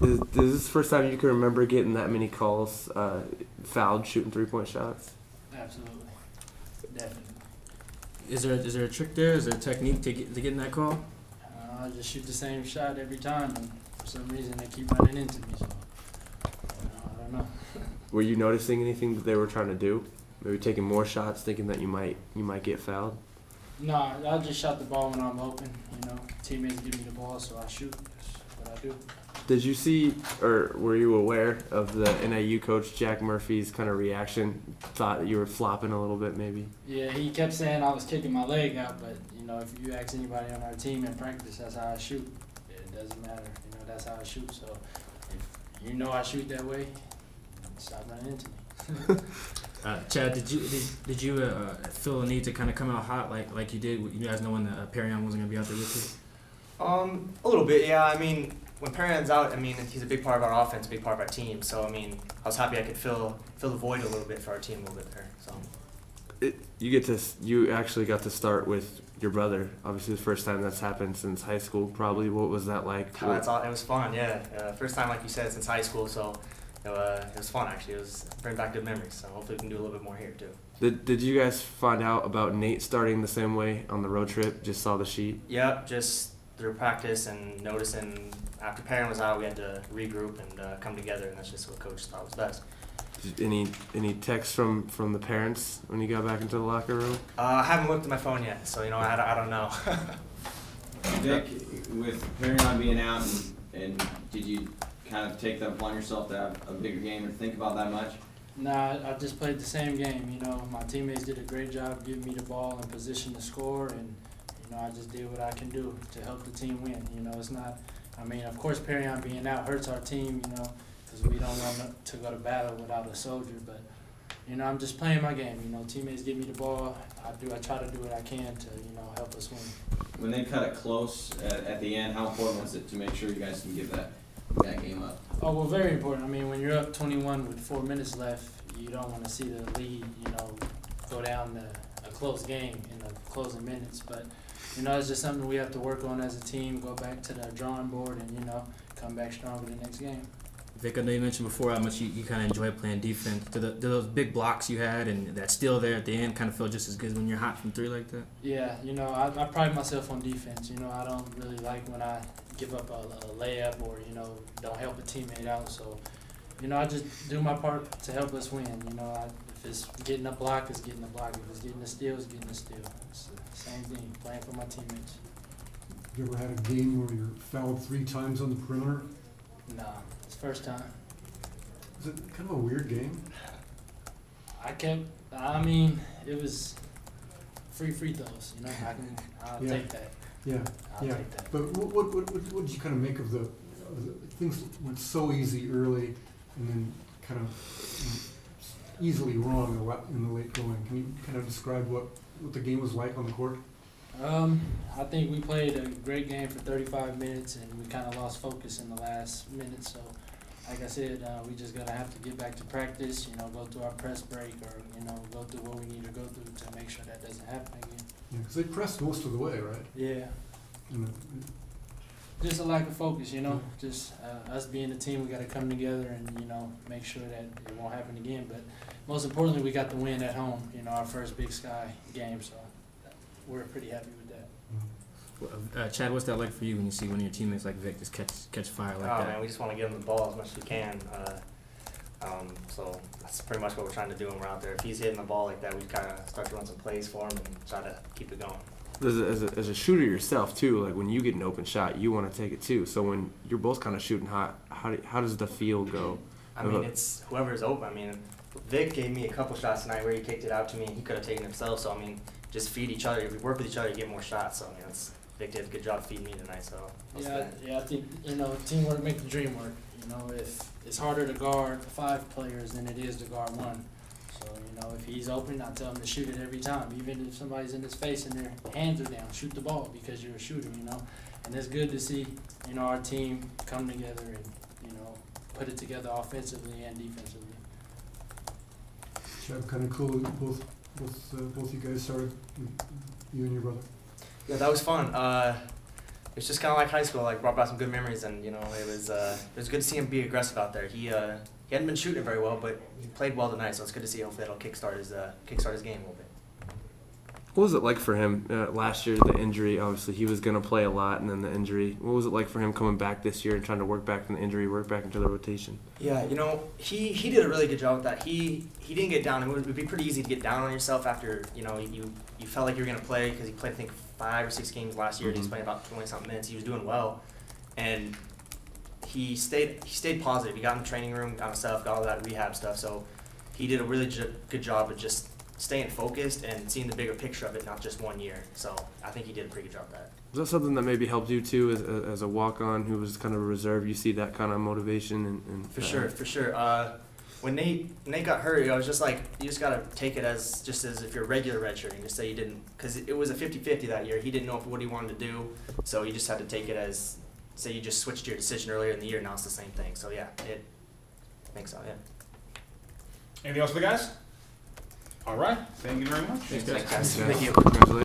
Is this the first time you can remember getting that many calls, fouled shooting 3-point shots? Absolutely. Definitely. Is there a trick there? Is there a technique to get in that call? I just shoot the same shot every time, and for some reason they keep running into me, so I don't know. Were you noticing anything that they were trying to do? Maybe taking more shots, thinking that you might get fouled? No, I just shot the ball when I'm open. Teammates give me the ball, so I shoot. That's what I do. Did you see, or were you aware of the NIU coach Jack Murphy's kind of reaction? Thought that you were flopping a little bit, maybe? Yeah, he kept saying I was kicking my leg out, but if you ask anybody on our team in practice, that's how I shoot. It doesn't matter. That's how I shoot. So if I shoot that way, stop running into me. Chad, did you feel the need to kind of come out hot like you did? You guys knowing that Perrion wasn't gonna be out there with you? A little bit, yeah. I mean, when Perrion's out, he's a big part of our offense, a big part of our team. So I was happy I could fill the void a little bit for our team a little bit there. So. You actually got to start with your brother. Obviously, the first time that's happened since high school. Probably. What was that like? It was fun. Yeah, first time, like you said, since high school. So it was fun actually. It was bring back good memories. So hopefully we can do a little bit more here too. Did you guys find out about Nate starting the same way on the road trip? Just saw the sheet. Yep, just through practice and noticing after Perrin was out, we had to regroup and come together, and that's just what coach thought was best. Any texts from the parents when you got back into the locker room? I haven't looked at my phone yet, so I don't know. Vic, with Perrion being out, and did you kind of take that upon yourself to have a bigger game or think about that much? Nah, I just played the same game. My teammates did a great job giving me the ball and position to score, and I just did what I can do to help the team win. It's not. Of course, Perrion being out hurts our team. Because we don't want to go to battle without a soldier. But, I'm just playing my game. Teammates give me the ball. I try to do what I can to, help us win. When they cut it close at the end, how important was it to make sure you guys can give that game up? Oh, well, very important. When you're up 21 with 4 minutes left, you don't want to see the lead, go down a close game in the closing minutes. But, it's just something we have to work on as a team, go back to the drawing board and, come back stronger the next game. Vic, I know you mentioned before how much you kind of enjoy playing defense. Do those big blocks you had and that steal there at the end kind of feel just as good when you're hot from three like that? Yeah, I pride myself on defense. I don't really like when I give up a layup or, don't help a teammate out. So, I just do my part to help us win. If it's getting a block, it's getting a block. If it's getting a steal, it's getting a steal. It's the same thing, playing for my teammates. Have you ever had a game where you're fouled 3 times on the perimeter? Nah, it's first time. Is it kind of a weird game? It was free throws, I'll Yeah. take that. Yeah, I'll take that. But what did you kind of make of the things went so easy early and then kind of easily wrong in the late going? Can you kind of describe what the game was like on the court? I think we played a great game for 35 minutes, and we kind of lost focus in the last minute. So, like I said, we just gotta have to get back to practice. Go through our press break, or go through what we need to go through to make sure that doesn't happen again. Yeah, because they pressed most of the way, right? Yeah. And Just a lack of focus, Just us being a team, we got to come together and make sure that it won't happen again. But most importantly, we got the win at home. Our first Big Sky game, so we're pretty happy with that. Chad, what's that like for you when you see one of your teammates like Vic just catch fire like that? Man, we just want to give him the ball as much as we can. So that's pretty much what we're trying to do when we're out there. If he's hitting the ball like that, we kind of start to run some plays for him and try to keep it going. As a shooter yourself too, like when you get an open shot, you want to take it too. So when you're both kind of shooting hot, how does the feel go? It's whoever's open. Vic gave me a couple shots tonight where he kicked it out to me, and he could have taken it himself. So just feed each other. If we work with each other, you get more shots. So Vic did a good job feeding me tonight. So I think teamwork makes the dream work. If it's harder to guard 5 players than it is to guard 1. So, if he's open, I tell him to shoot it every time. Even if somebody's in his face and their hands are down, shoot the ball because you're a shooter, And it's good to see, our team come together and, put it together offensively and defensively. Chad, kind of cool. Both you guys started, you and your brother. Yeah, that was fun. it's just kind of like high school. Like brought back some good memories, and it was good to see him be aggressive out there. He hadn't been shooting very well, but he played well tonight, so it's good to see. Hopefully that'll kickstart his game a little bit. What was it like for him last year? The injury, obviously, he was going to play a lot, and then the injury. What was it like for him coming back this year and trying to work back from the injury, work back into the rotation? Yeah, he did a really good job with that. He didn't get down. It would be pretty easy to get down on yourself after you felt like you were going to play, because he played I think 5 or 6 games last year. Mm-hmm. He was playing about 20-something minutes. He was doing well, and he stayed positive. He got in the training room, got himself, got all that rehab stuff. So he did a really good job of just staying focused and seeing the bigger picture of it, not just 1 year. So I think he did a pretty good job of that. Was that something that maybe helped you too, as a walk-on who was kind of a reserve? You see that kind of motivation and for sure. When Nate got hurt, I was just like, you just gotta take it as if you're regular redshirting. Just say you didn't, because it was a 50-50 that year. He didn't know what he wanted to do, so you just had to take it as, say you just switched your decision earlier in the year. Now it's the same thing. So yeah, I think so. Yeah. Anything else for the guys? All right. Thank you very much. Thanks, guys. Yeah. Thank you. Congratulations.